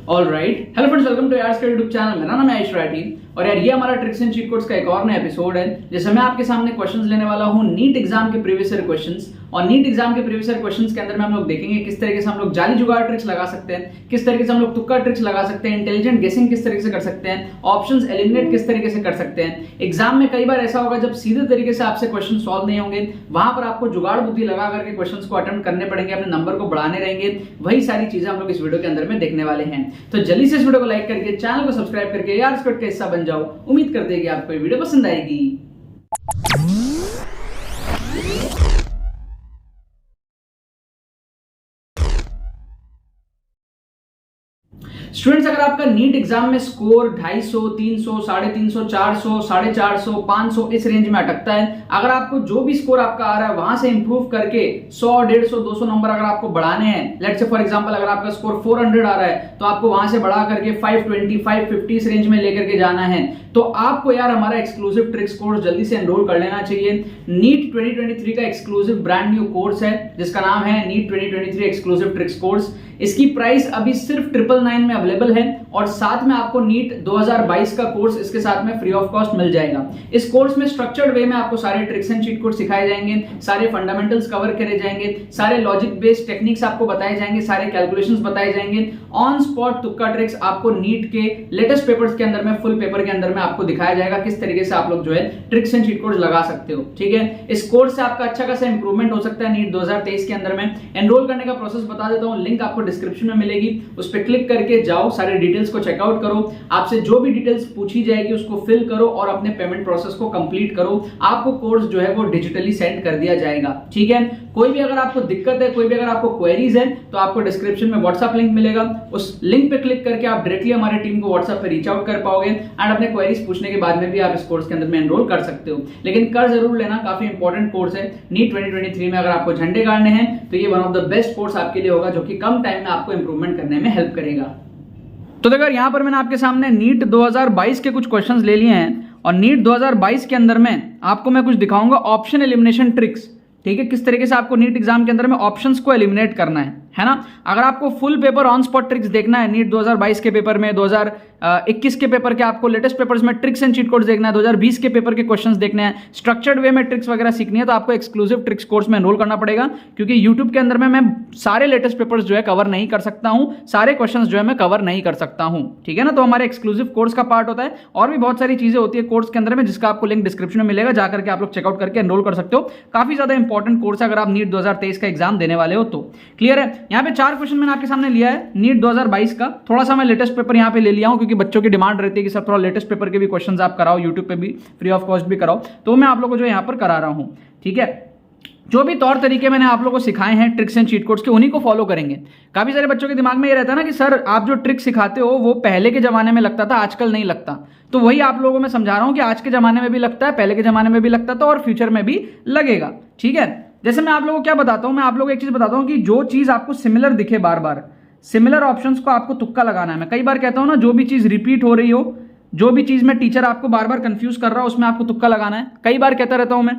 Alright, hello friends, welcome to यार्स का YouTube channel. मेरा नाम है आयुष राठी और यार ये हमारा ट्रिक्स एंड चीट कोड्स का एक और नया एपिसोड है जिसमें मैं आपके सामने क्वेश्चंस लेने वाला हूँ नीट एग्जाम के प्रीवियस ईयर क्वेश्चंस। और नीट एग्जाम के प्रीवियस ईयर क्वेश्चंस के अंदर में हम लोग देखेंगे किस तरीके से हम लोग जाली जुगाड़ ट्रिक्स लगा सकते हैं, किस तरीके से हम लोग तुक्का ट्रिक्स लगा सकते हैं, इंटेलिजेंट गेसिंग किस तरीके से कर सकते हैं, ऑप्शंस एलिमिनेट किस तरीके से कर सकते हैं। एग्जाम में कई बार ऐसा होगा जब सीधे तरीके से आपसे क्वेश्चन सॉल्व नहीं होंगे, वहां पर आपको जुगाड़ बुद्धि लगा करके क्वेश्चंस को अटेम्प्ट करने पड़ेंगे, अपने नंबर को बढ़ाने रहेंगे। वही सारी चीजें हम लोग इस वीडियो के अंदर में देखने वाले हैं। तो जल्दी से इस वीडियो को लाइक करके चैनल को सब्सक्राइब करके यार स्क्वाड का हिस्सा बन जाओ। उम्मीद करते हैं कि आपको ये वीडियो पसंद आएगी। स्टूडेंट्स, अगर आपका नीट एग्जाम में स्कोर 250, 300, 350, 400, 450, 500 इस रेंज में अटकता है, अगर आपको जो भी स्कोर आपका आ रहा है वहां से इंप्रूव करके 100, 150, 200 नंबर अगर आपको बढ़ाने हैं, लेट्स से फॉर एग्जांपल अगर आपका स्कोर 400 आ रहा है तो आपको वहां से बढ़ा करके 520, 550 इस रेंज में लेकर के जाना है, तो आपको यार हमारा एक्सक्लूसिव ट्रिक्स कोर्स जल्दी से एनरोल कर लेना चाहिए। नीट 2023 का एक्सक्लूसिव ब्रांड न्यू कोर्स है जिसका नाम है नीट 2023 एक्सक्लूसिव ट्रिक्स कोर्स। इसकी प्राइस अभी सिर्फ 999 में अवेलेबल है और साथ में आपको नीट 2022 का कोर्स इसके साथ में फ्री ऑफ कॉस्ट मिल जाएगा। इस कोर्स में स्ट्रक्चर्ड वे में आपको सारे ट्रिक्स एंड चीट कोड सिखाए जाएंगे, सारे फंडामेंटल्स कवर करे जाएंगे, सारे लॉजिक बेस्ड टेक्निक्स आपको बताए जाएंगे, सारे कैलकुलेशंस बताए जाएंगे, ऑन स्पॉट तुक्का ट्रिक्स आपको नीट के लेटेस्ट पेपर्स के अंदर में, फुल पेपर के अंदर में आपको दिखाया जाएगा किस तरीके से आप लोग जो है ट्रिक्स एंड चीट कोड्स लगा सकते हो। ठीक है, इस कोर्स से आपका अच्छा खासा इंप्रूवमेंट हो सकता है नीट 2023 के अंदर में। एनरोल करने का प्रोसेस बता देता हूं, लिंक आपको डिस्क्रिप्शन में मिलेगी, उस पर क्लिक करके जाओ, सारे डिटेल्स को चेकआउट करो, आपसे जो भी डिटेल्स पूछी जाएगी उसको फिल करो और अपने पेमेंट प्रोसेस को कंप्लीट करो। आपको कोर्स जो है वो डिजिटली सेंड कर दिया जाएगा। ठीक है, कोई भी अगर आपको दिक्कत है, कोई भी अगर आपको क्वेरीज है तो आपको डिस्क्रिप्शन में व्हाट्सएप लिंक मिलेगा, उस लिंक पे क्लिक करके आप डायरेक्टली हमारी टीम को व्हाट्सएप पे रीच आउट कर पाओगे एंड अपने क्वेरीज पूछने के बाद में भी आप इस कोर्स के अंदर में एनरोल कर सकते हो। लेकिन कर जरूर लेना, काफी इंपॉर्टेंट कोर्स है। नीट 2023 में अगर आपको झंडे गाड़ने हैं तो ये one of the best course आपके लिए होगा जो कि कम टाइम में आपको इंप्रूवमेंट करने में हेल्प करेगा। तो देखो यहां पर मैंने आपके सामने नीट 2022 के कुछ क्वेश्चंस ले लिए हैं और नीट 2022 के अंदर में आपको मैं कुछ दिखाऊंगा ऑप्शन एलिमिनेशन ट्रिक्स। ठीक है, किस तरीके से आपको नीट एग्जाम के अंदर में ऑप्शंस को एलिमिनेट करना है ना। अगर आपको full paper on spot tricks देखना है नीट 2022 के पेपर में, 2021 के पेपर के आपको लेटेस्ट पेपर्स में ट्रिक्स एंड चीट कोड्स देखना है, 2020 के पेपर के क्वेश्चंस देखने हैं, स्ट्रक्चर्ड वे में ट्रिक्स वगैरह सीखनी है, तो आपको एक्सक्लूसिव ट्रिक्स कोर्स में एनरोल करना पड़ेगा। क्योंकि यूट्यूब के अंदर में मैं सारे लेटेस्ट पेपर्स जो है कवर नहीं कर सकता हूं, सारे क्वेश्चंस जो है मैं कवर नहीं कर सकता हूं। ठीक है ना, तो हमारे एक्सक्लूसिव कोर्स का पार्ट होता है और भी बहुत सारी चीजें होती है कोर्स के अंदर में जिसका आपको लिंक डिस्क्रिप्शन में मिलेगा, जाकर के आप लोग चेकआउट करके एनरोल कर सकते हो। काफी ज्यादा इंपॉर्टेंट कोर्स है अगर आप नीट 2023 का एग्जाम देने वाले हो तो। क्लियर है, यहाँ पे 4 क्वेश्चन मैंने आपके सामने लिया है नीट 2022 का। थोड़ा सा मैं लेटेस्ट पेपर यहाँ पे ले लिया हूँ क्योंकि बच्चों की डिमांड रहती है कि सर थोड़ा लेटेस्ट पेपर के भी क्वेश्चंस आप कराओ, यूट्यूब पे भी फ्री ऑफ कॉस्ट भी कराओ, तो मैं आप लोगों को जो यहाँ पर करा रहा हूँ। ठीक है, जो भी तौर तरीके मैंने आप लोगों को सिखाए हैं ट्रिक्स एंड चीट कोड्स के, उन्हीं को फॉलो करेंगे। काफी सारे बच्चों के दिमाग में ये रहता है ना कि सर आप जो ट्रिक सिखाते हो वो पहले के जमाने में लगता था, आजकल नहीं लगता। तो वही आप लोगों को मैं समझा रहा हूं कि आज के जमाने में भी लगता है, पहले के जमाने में भी लगता था और फ्यूचर में भी लगेगा। ठीक है, जैसे मैं आप लोगों को क्या बताता हूं, मैं आप लोगों को एक चीज बताता हूं कि जो चीज आपको सिमिलर दिखे, बार बार सिमिलर ऑप्शंस को आपको तुक्का लगाना है। मैं कई बार कहता हूं ना, जो भी चीज रिपीट हो रही हो, जो भी चीज में टीचर आपको बार बार कंफ्यूज कर रहा हो, उसमें आपको तुक्का लगाना है। कई बार कहता रहता हूं मैं।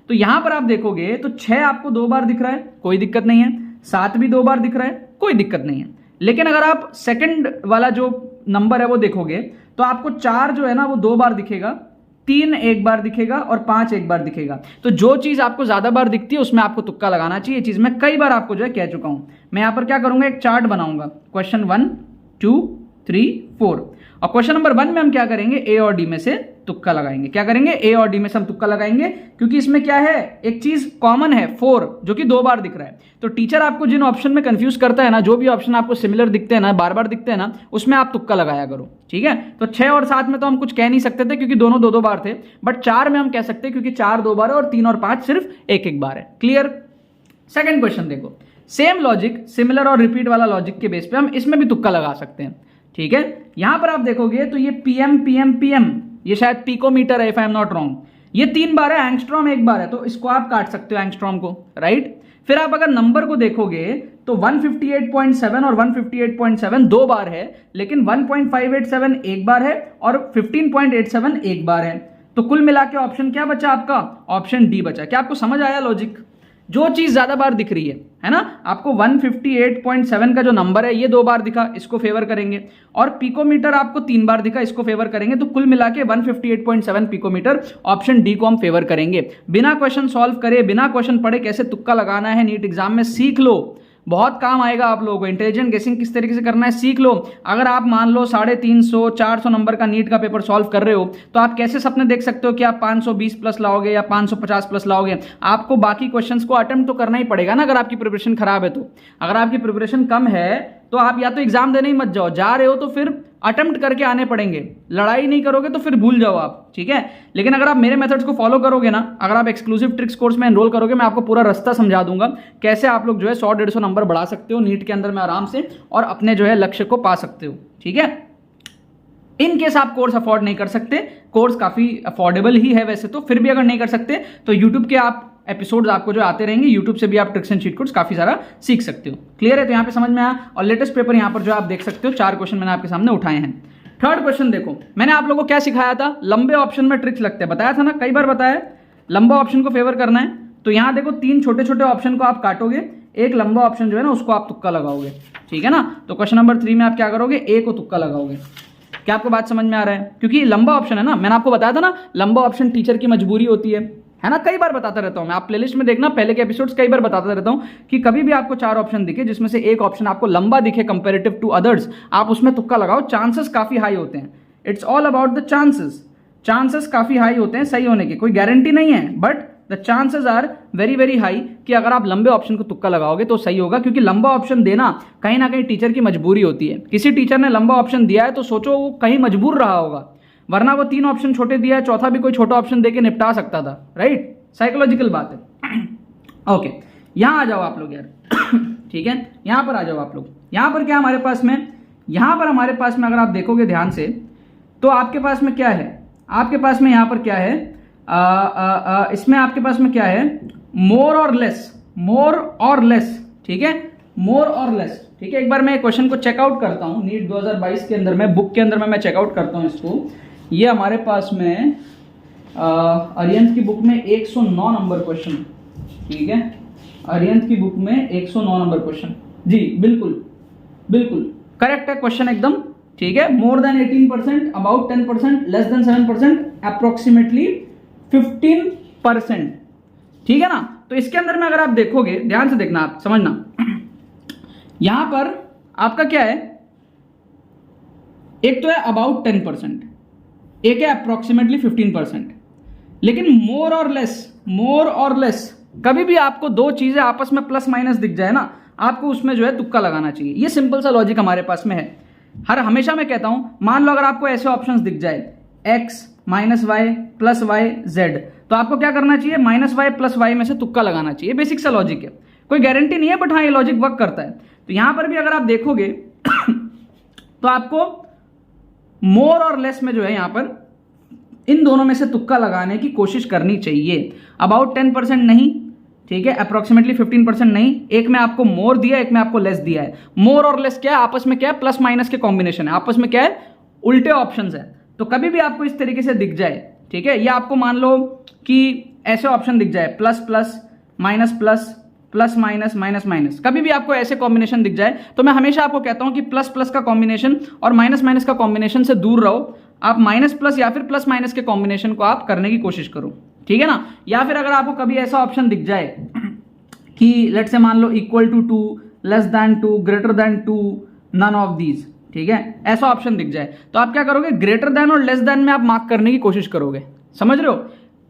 तो यहां पर आप देखोगे तो 6 आपको 2 बार दिख रहा है, कोई दिक्कत नहीं है। 7 भी 2 बार दिख रहा है, कोई दिक्कत नहीं है। लेकिन अगर आप सेकंड वाला जो नंबर है वो देखोगे तो आपको 4 जो है ना वो 2 बार दिखेगा, 3 1 बार दिखेगा और 5 1 बार दिखेगा। तो जो चीज आपको ज्यादा बार दिखती है उसमें आपको तुक्का लगाना चाहिए। ये चीज मैं कई बार आपको जो है कह चुका हूं। मैं यहां पर क्या करूंगा, एक चार्ट बनाऊंगा, क्वेश्चन 1 2 3 4, और क्वेश्चन नंबर 1 में हम क्या करेंगे, ए और डी में से तुक्का लगाएंगे। क्या करेंगे, ए और डी में से हम तुक्का लगाएंगे, क्योंकि इसमें क्या है, एक चीज कॉमन है 4 जो कि 2 बार दिख रहा है। तो टीचर आपको जिन ऑप्शन में कंफ्यूज करता है ना, जो भी ऑप्शन आपको सिमिलर दिखते हैं ना, बार बार दिखते हैं ना, उसमें आप तुक्का लगाया करो। ठीक है, तो 6 और 7 में तो हम कुछ कह नहीं सकते थे क्योंकि दोनों 2 2 बार थे, बट 4 में हम कह सकते हैं क्योंकि 4 2 बार है और 3 और 5 सिर्फ 1 1 बार है। क्लियर। सेकेंड क्वेश्चन देखो, सेम लॉजिक, सिमिलर और रिपीट वाला लॉजिक के बेस पे हम इसमें भी तुक्का लगा सकते हैं। ठीक है, यहां पर आप देखोगे तो ये पीएम पीएम पीएम, ये शायद पिकोमीटर है if I am not wrong, ये 3 बार है, एंगस्ट्रॉम 1 बार है, तो इसको आप काट सकते हो एंगस्ट्रॉम को, राइट। फिर आप अगर नंबर को देखोगे तो 158.7 और 158.7 2 बार है, लेकिन 1.587 1 बार है और 15.87 1 बार है। तो कुल मिला के ऑप्शन क्या बचा आपका, ऑप्शन डी बचा। क्या आपको समझ आया लॉजिक? जो चीज ज्यादा बार दिख रही है ना, आपको 158.7 का जो नंबर है ये 2 बार दिखा, इसको फेवर करेंगे, और पिकोमीटर आपको 3 बार दिखा, इसको फेवर करेंगे, तो कुल मिला के 158.7 पिकोमीटर, ऑप्शन डी को हम फेवर करेंगे। बिना क्वेश्चन सॉल्व करे, बिना क्वेश्चन पढ़े कैसे तुक्का लगाना है नीट एग्जाम में सीख लो, बहुत काम आएगा आप लोगों को। इंटेलिजेंट गेसिंग किस तरीके से करना है सीख लो। अगर आप मान लो 350 400 नंबर का नीट का पेपर सॉल्व कर रहे हो, तो आप कैसे सपने देख सकते हो कि आप 520 प्लस लाओगे या 550 प्लस लाओगे? आपको बाकी क्वेश्चंस को अटेम्प्ट तो करना ही पड़ेगा ना, अगर आपकी प्रिपरेशन खराब है तो। अगर आपकी प्रिपरेशन कम है तो आप या तो एग्जाम देने ही मत जाओ, जा रहे हो तो फिर अटेम्प्ट करके आने पड़ेंगे, लड़ाई नहीं करोगे तो फिर भूल जाओ आप, ठीक है। लेकिन अगर आप मेरे मेथड्स को फॉलो करोगे ना, अगर आप एक्सक्लूसिव ट्रिक्स कोर्स में एनरोल करोगे, मैं आपको पूरा रास्ता समझा दूंगा कैसे आप लोग जो है 100-150 नंबर बढ़ा सकते हो नीट के अंदर में आराम से, और अपने जो है लक्ष्य को पा सकते हो, ठीक है। इन केस आप कोर्स अफोर्ड नहीं कर सकते, कोर्स काफी अफोर्डेबल ही है वैसे तो, फिर भी अगर नहीं कर सकते तो यूट्यूब के आप एपिसोड्स आपको जो आते रहेंगे, यूट्यूब से भी आप ट्रिक्स एंड चीट कोड्स काफी सारा सीख सकते हो। क्लियर है? तो यहाँ पे समझ में आया। और लेटेस्ट पेपर यहाँ पर जो आप देख सकते हो 4 क्वेश्चन मैंने आपके सामने उठाए हैं। थर्ड क्वेश्चन देखो, मैंने आप लोगों को क्या सिखाया था, लंबे ऑप्शन में ट्रिक्स लगते हैं, बताया था ना, कई बार बताया, लंबा ऑप्शन को फेवर करना है। तो यहाँ देखो 3 छोटे छोटे ऑप्शन को आप काटोगे, एक लंबा ऑप्शन जो है ना उसको आप तुक्का लगाओगे, ठीक है ना। तो क्वेश्चन नंबर 3 में आप क्या करोगे, ए को तुक्का लगाओगे। क्या आपको बात समझ में आ रहा है? क्योंकि लंबा ऑप्शन है ना, मैंने आपको बताया था ना, लंबा ऑप्शन टीचर की मजबूरी होती है ना, कई बार बताता रहता हूं मैं, आप प्लेलिस्ट में देखना, पहले के एपिसोड्स कई बार बताता रहता हूं कि कभी भी आपको 4 ऑप्शन दिखे जिसमें से एक ऑप्शन आपको लंबा दिखे कंपेरेटिव टू अदर्स, आप उसमें तुक्का लगाओ, चांसेस काफी हाई होते हैं। It's all about the chances, chances काफी हाई होते हैं सही होने के, कोई गारंटी नहीं है, but the chances are very very high कि अगर आप लंबे ऑप्शन को तुक्का लगाओगे तो सही होगा, क्योंकि लंबा ऑप्शन देना कहीं ना कहीं टीचर की मजबूरी होती है। किसी टीचर ने लंबा ऑप्शन दिया है तो सोचो वो कहीं मजबूर रहा होगा, वरना वो 3 ऑप्शन छोटे दिया है, चौथा भी कोई छोटा ऑप्शन देके निपटा सकता था, राइट। साइकोलॉजिकल बात है। ओके, यहां आ जाओ आप लोग यार, ठीक है, यहां पर आ जाओ आप लोग। यहां पर क्या हमारे पास में, यहां पर हमारे पास में अगर आप देखोगे ध्यान से तो आपके पास में क्या है, आपके पास में यहां पर क्या है, इसमें आपके पास में क्या है, मोर और लेस, मोर और लेस, ठीक है, मोर और लेस, ठीक है। एक बार मैं क्वेश्चन को चेकआउट करता हूं, नीट 2022 के अंदर में, बुक के अंदर में मैं चेकआउट करता हूं इसको। ये हमारे पास में अरिहंत की बुक में 109 नंबर क्वेश्चन, ठीक है, अरिहंत की बुक में 109 नंबर क्वेश्चन, जी बिल्कुल बिल्कुल करेक्ट है क्वेश्चन एकदम, ठीक है। More than 18%, about 10%, less than 7%, approximately 15%, ठीक है ना। तो इसके अंदर में अगर आप देखोगे, ध्यान से देखना, आप समझना, यहां पर आपका क्या है, एक तो है अबाउट 10%, एक है अप्रोक्सीमेटली 15%, लेकिन मोर और लेस, मोर और लेस, कभी भी आपको 2 चीजें आपस में प्लस माइनस दिख जाए ना, आपको उसमें जो है तुक्का लगाना चाहिए। ये सिंपल सा लॉजिक हमारे पास में है। हमेशा मैं कहता हूं, मान लो अगर आपको ऐसे ऑप्शंस दिख जाए x minus Y plus Y Z, तो आपको क्या करना चाहिए, माइनस वाई प्लस वाई में से तुक्का लगाना चाहिए। बेसिक सा लॉजिक है, कोई गारंटी नहीं है, बट हाँ ये लॉजिक वर्क करता है। तो यहां पर भी अगर आप देखोगे तो आपको मोर और लेस में जो है यहां पर इन दोनों में से तुक्का लगाने की कोशिश करनी चाहिए। अबाउट 10% नहीं, ठीक है, अप्रोक्सीमेटली 15% नहीं, एक में आपको मोर दिया, एक में आपको लेस दिया है। मोर और लेस क्या है, आपस में क्या है, प्लस माइनस के कॉम्बिनेशन है, आपस में क्या है, उल्टे ऑप्शंस है। तो कभी भी आपको इस तरीके से दिख जाए, ठीक है, या आपको मान लो कि ऐसे ऑप्शन दिख जाए, plus plus minus plus plus minus minus minus, कभी भी आपको ऐसे कॉम्बिनेशन दिख जाए, तो मैं हमेशा आपको कहता हूं कि प्लस प्लस का कॉम्बिनेशन और माइनस माइनस का कॉम्बिनेशन से दूर रहो, आप माइनस प्लस या फिर प्लस माइनस के कॉम्बिनेशन को आप करने की कोशिश करो, ठीक है ना। या फिर अगर आपको कभी ऐसा ऑप्शन दिख जाए कि लेट से मान लो equal to 2, less than 2, greater than 2, none of these, ठीक है, ऐसा ऑप्शन दिख जाए, तो आप क्या करोगे, ग्रेटर देन और लेस देन में आप मार्क करने की कोशिश करोगे, समझ रहे हो।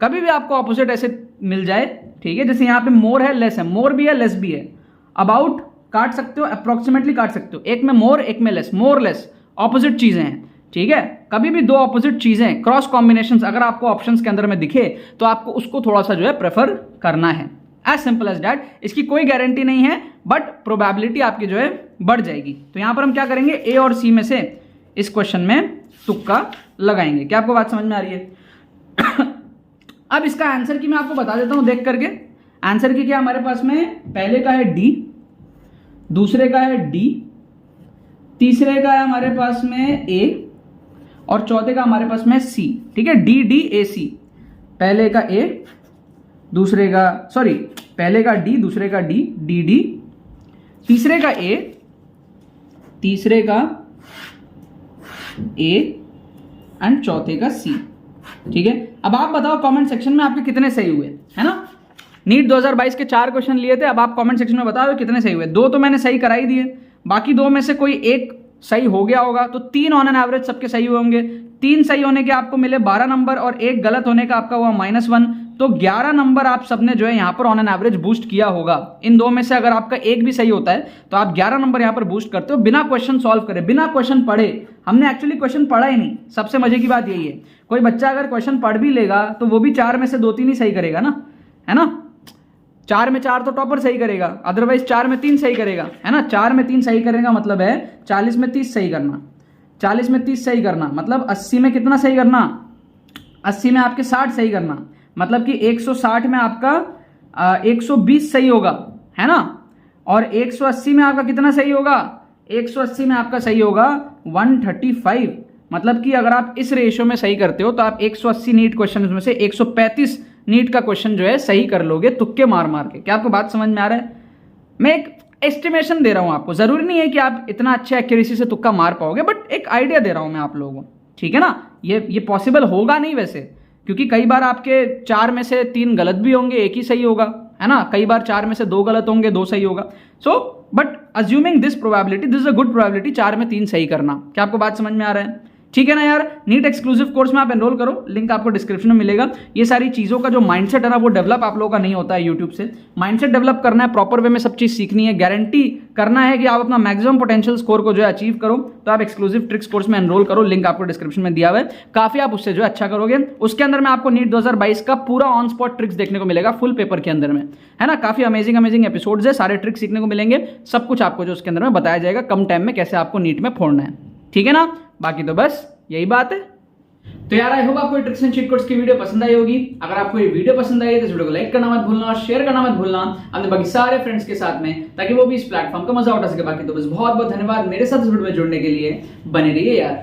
कभी भी आपको ऑपोजिट ऐसे मिल जाए, ठीक है, जैसे यहां पे मोर है, लेस है, मोर भी है लेस भी है, अबाउट काट सकते हो, अप्रोक्सीमेटली काट सकते हो, एक में मोर एक में लेस, मोर लेस ऑपोजिट चीजें हैं, ठीक है। कभी भी 2 ऑपोजिट चीजें क्रॉस कॉम्बिनेशंस अगर आपको ऑप्शंस के अंदर में दिखे तो आपको उसको थोड़ा सा जो है प्रेफर करना है, एज सिंपल एज दैट। इसकी कोई गारंटी नहीं है, बट प्रोबेबिलिटी आपकी जो है बढ़ जाएगी। तो यहां पर हम क्या करेंगे, ए और सी में से इस क्वेश्चन में तुक्का लगाएंगे। क्या आपको बात समझ में आ रही है? अब इसका आंसर की मैं आपको बता देता हूं देख करके। आंसर की क्या हमारे पास में, पहले का है डी, दूसरे का है डी, तीसरे का है हमारे पास में ए, और चौथे का हमारे पास में सी, ठीक है, डी डी ए सी। पहले का ए, दूसरे का, सॉरी पहले का डी, दूसरे का डी, डी डी, तीसरे का ए, तीसरे का ए एंड चौथे का सी। ठीक है, अब आप बताओ कमेंट सेक्शन में आपके कितने सही हुए, है ना। नीट 2022 के 4 क्वेश्चन लिए थे, अब आप कमेंट सेक्शन में बताओ कितने सही हुए। 2 तो मैंने सही करा ही दिए, बाकी 2 में से कोई एक सही हो गया होगा, तो 3 ऑन एन एवरेज सबके सही हुए होंगे। 3 सही होने के आपको मिले 12 नंबर और 1 गलत होने का आपका हुआ -1, तो 11 नंबर आप सबने जो है यहाँ पर ऑन एन एवरेज बूस्ट किया होगा। इन 2 में से अगर आपका एक भी सही होता है तो आप 11 नंबर यहाँ पर बूस्ट करते हो, बिना क्वेश्चन सॉल्व करे, बिना क्वेश्चन पढ़े। हमने एक्चुअली क्वेश्चन पढ़ा ही नहीं, सबसे मजे की बात यही है। कोई बच्चा अगर क्वेश्चन पढ़ भी लेगा तो वो भी 4 में से 2-3 ही सही करेगा ना, है ना। 4 में 4 तो टॉपर सही करेगा, अदरवाइज 4 में 3 सही करेगा, है ना। 4 में 3 सही करेगा मतलब है 40 में 30 सही करना, 40 में 30 सही करना मतलब 80 में कितना सही करना, 80 में आपके 60 सही करना, मतलब कि 160 में आपका 120 सही होगा, है ना। और 180 में आपका कितना सही होगा, 180 में आपका सही होगा 135, मतलब कि अगर आप इस रेशियो में सही करते हो तो आप 180 नीट क्वेश्चन में से 135 नीट का क्वेश्चन जो है सही कर लोगे, तुक्के मार मार के। क्या आपको बात समझ में आ रहा है? मैं एक एस्टिमेशन दे रहा हूं आपको, जरूरी नहीं है कि आप इतना अच्छे एक्यूरेसी से तुक्का मार पाओगे, बट एक आइडिया दे रहा हूं मैं आप लोगों को, ठीक है ना। ये पॉसिबल होगा नहीं वैसे, क्योंकि कई बार आपके 4 में से 3 गलत भी होंगे, 1 ही सही होगा, है ना। कई बार 4 में से 2 गलत होंगे, 2 सही होगा। So but assuming this probability, this is a good probability 4 में 3 सही करना। क्या आपको बात समझ में आ रहा है? ठीक है ना यार। नीट एक्सक्लूसिव कोर्स में आप एनरोल करो, लिंक आपको डिस्क्रिप्शन में मिलेगा। ये सारी चीजों का जो माइंडसेट है ना, वो डेवलप आप लोगों का नहीं होता है यूट्यूब से। माइंडसेट डेवलप करना है, प्रॉपर वे में सब चीज सीखनी है, गारंटी करना है कि आप अपना मैक्सिमम पोटेंशियल स्कोर को जो है अचीव करो, तो आप एक्सक्लूसिव ट्रिक्स कोर्स में एनरोल करो, लिंक आपको डिस्क्रिप्शन में दिया हुआ है। काफी आप उससे जो है अच्छा करोगे। उसके अंदर में आपको नीट 2022 का पूरा ऑन स्पॉट ट्रिक्स देखने को मिलेगा, फुल पेपर के अंदर में, है ना। काफी अमेजिंग एपिसोड्स है, सारे ट्रिक्स सीखने को मिलेंगे, सब कुछ आपको जो उसके अंदर में बताया जाएगा, कम टाइम में कैसे आपको नीट में फोड़ना है, ठीक है ना। बाकी तो बस यही बात है। तो यार आई होप आपको ट्रिक्स एंड चीट कोड्स की वीडियो पसंद आई होगी। अगर आपको ये वीडियो पसंद आई है तो इस वीडियो को लाइक करना मत भूलना और शेयर करना मत भूलना अपने बाकी सारे फ्रेंड्स के साथ में, ताकि वो भी इस प्लेटफॉर्म का मजा उठा सके। बाकी तो बस बहुत बहुत धन्यवाद मेरे साथ इस वीडियो में जुड़ने के लिए। बने रहिए यार।